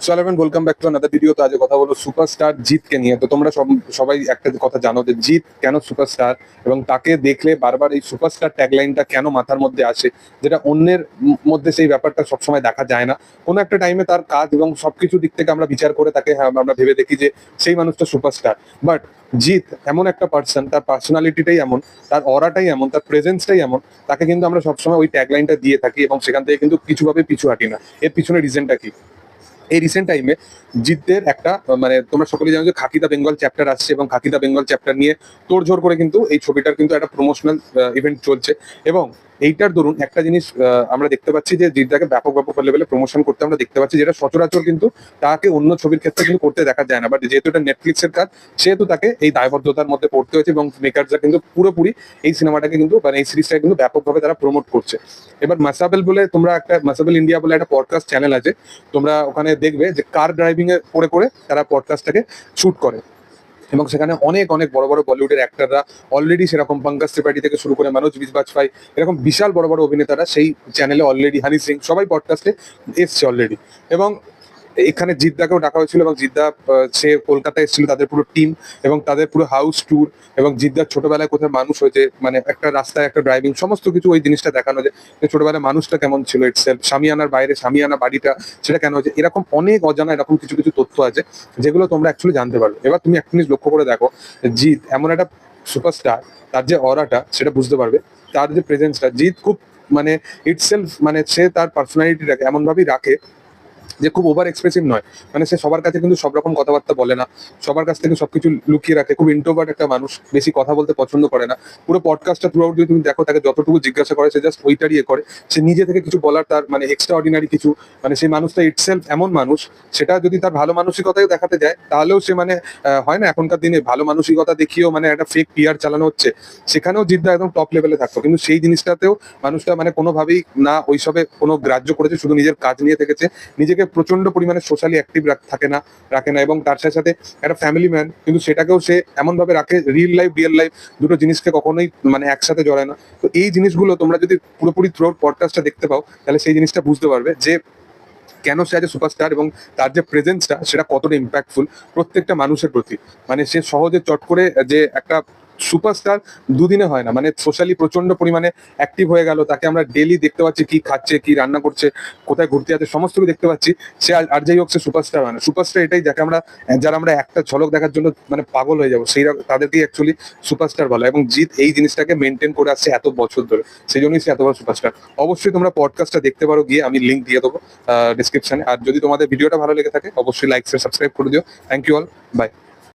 So everyone, welcome back to another video. তো আজ কথা বলবো সুপারস্টার জিতকে নিয়ে। তো তোমরা সবাই একটা কথা জানো যে জিত কেন সুপারস্টার, এবং তাকে দেখলে বারবার এই সুপারস্টার ট্যাগলাইনটা কেন মাথার মধ্যে আসে, যেটা অন্যের মধ্যে সেই ব্যাপারটা সবসময় দেখা যায় না। কোনো একটা টাইমে তার কাজ এবং সবকিছু দিক থেকে আমরা বিচার করে তাকে আমরা ভেবে দেখি যে সেই মানুষটা সুপারস্টার। বাট জিত এমন একটা পার্সন, তার পার্সোনালিটিটাই এমন, তার অরাটাই এমন, তার প্রেজেন্সটাই এমন, তাকে কিন্তু আমরা সবসময় ওই ট্যাগলাইনটা দিয়ে থাকি এবং সেখান থেকে কিন্তু কিছুভাবে পিছু হাঁটি না। এর পিছনে রিজনটা কি? এই রিসেন্ট টাইমে জিতদের একটা মানে তোমরা সকলেই জানো যে খাকি দা বেঙ্গল চ্যাপ্টার আসছে, এবং খাকি দা বেঙ্গল চ্যাপ্টার নিয়ে তোড়জোড় করে কিন্তু এই ছবিটার কিন্তু একটা প্রমোশনাল ইভেন্ট চলছে। এবং এইটার দরুন একটা জিনিস আমরা দেখতে পাচ্ছি যে জিতদাকে ব্যাপক লেভেলে প্রমোশন করতে আমরা দেখতে পাচ্ছি, যেটা সচরাচর কিন্তু তাকে অন্য ছবির ক্ষেত্রে কিন্তু করতে দেখা যায় না। বাট যেহেতু এটা নেটফ্লিক্সের কাজ, সেহেতু তাকে এই দায়বদ্ধতার মধ্যে পড়তে হয়েছে, এবং মেকারসরা কিন্তু পুরোপুরি এই সিনেমাটাকে কিন্তু মানে এই সিরিজটাকে কিন্তু ব্যাপকভাবে তারা প্রমোট করছে। এবার মাসাবেল বলে তোমরা একটা মাসাবেল ইন্ডিয়া বলে একটা পডকাস্ট চ্যানেল আছে, তোমরা ওখানে দেখবে যে কার ড্রাইভিং এ করে করে তারা পডকাস্টটাকে শুট করে, এবং সেখানে অনেক অনেক বড় বড় বলিউডের অ্যাক্টররা অলরেডি, সেরকম পঙ্কজ ত্রিপাঠী থেকে শুরু করে মনোজ বাজপাই, এরকম বিশাল বড় বড় অভিনেতারা সেই চ্যানেলে অলরেডি, হানি সিং, সবাই পডকাস্টে এসছে অলরেডি। এবং এখানে জিদ্দাকেও ডাকা হয়েছিল, এবং জিদ্দা সে কলকাতায় এসেছিল তাদের পুরো টিম এবং তাদের পুরো হাউস ট্যুর, এবং জিদ্দার ছোটবেলায় কোথায় মানুষ হয়েছে, মানে একটা রাস্তায় একটা ড্রাইভিং, সমস্ত কিছু ওই জিনিসটা দেখানো যায় যে ছোটবেলায় মানুষটা কেমন ছিল, ইটসেলফ সামিয়ানার বাইরে সামিয়ানা বাড়িটা সেটা কেন হয়েছে, এরকম অনেক অজানা এরকম কিছু কিছু তথ্য আছে যেগুলো তোমরা অ্যাকচুয়ালি জানতে পারবে। এবার তুমি একটা জিনিস লক্ষ্য করে দেখো, জিৎ এমন একটা সুপারস্টার, তার যে অরাটা সেটা বুঝতে পারবে, তার যে প্রেজেন্সটা, জিৎ খুব মানে ইটসেলফ মানে সে তার পার্সোনালিটিটাকে এমন ভাবেই রাখে যে খুব ওভার এক্সপ্রেসিভ নয়। মানে সে সবার কাছে কিন্তু সব রকম কথাবার্তা বলে না, সবার কাছ থেকে সবকিছু লুকিয়ে রাখে, খুব ইন্ট্রোভার্ট একটা মানুষ, বেশি কথা বলতে পছন্দ করে না। পুরো পডকাস্টটা থ্রু আউট যদি তুমি দেখো, তাকে যতটুকু জিজ্ঞাসা করে সে জাস্ট ওইটারই করে, সে নিজে থেকে কিছু বলার তার মানে এক্সট্রা অর্ডিনারি কিছু, মানে সেই মানুষটা ইটসেলফ এমন মানুষ, সেটা যদি তার ভালো মানসিকতায় দেখাতে যায় তাহলেও সে মানে হয় না এখনকার দিনে ভালো মানসিকতা দেখিয়েও মানে একটা ফেক পিআর চালানো হচ্ছে, সেখানেও জিদ্দা একদম টপ লেভেলে থাকতো, কিন্তু সেই জিনিসটাতেও মানুষটা মানে কোনোভাবেই না ওইসবে কোনো গ্রাহ্য করেছে, শুধু নিজের কাজ নিয়ে থেকেছে, নিজেকে প্রচন্ড পরিমাণে সোশ্যালি অ্যাক্টিভ রাখে না, এবং তার সাথে সাথে একটা ফ্যামিলি ম্যান, কিন্তু সেটাকেও সে এমন ভাবে রাখে, রিয়েল লাইফ দুটো জিনিসকে কখনোই মানে একসাথে জড়ায় না। তো এই জিনিসগুলো তোমরা যদি পুরোপুরি থ্রু আউট পডকাস্টটা দেখতে পাও, তাহলে সেই জিনিসটা বুঝতে পারবে যে কেন সে আজ সুপারস্টার, এবং তার যে প্রেজেন্সটা সেটা কতটা ইম্প্যাক্টফুল প্রত্যেকটা মানুষের প্রতি। মানে সে সহজে চট করে যে একটা সুপারস্টার দুদিনে হয় না, মানে সোশ্যালি প্রচন্ড পরিমাণে অ্যাক্টিভ হয়ে গেল, তাকে আমরা ডেলি দেখতে পাচ্ছি কি খাচ্ছে, কি রান্না করছে, কোথায় ঘুরতে যাচ্ছে, সমস্ত কিছু দেখতে পাচ্ছি। সে আর যাই হোক, সে সুপারস্টার হয় না। সুপারস্টার এটাই, যাকে আমরা যারা আমরা একটা ঝলক দেখার জন্য মানে পাগল হয়ে যাবো, সেই তাদেরকেই অ্যাকচুয়ালি সুপারস্টার বলা। এবং জিৎ এই জিনিসটাকে মেনটেন করে আসছে এত বছর ধরে, সেই জন্যই সে এত বড় সুপারস্টার। অবশ্যই তোমরা পডকাস্টটা দেখতে পারো গিয়ে, আমি লিঙ্ক দিয়ে দেবো ডিসক্রিপশনে। আর যদি তোমাদের ভিডিওটা ভালো লেগে থাকে, অবশ্যই লাইক শেয়ার সাবস্ক্রাইব করে দিও। Thank you all, by.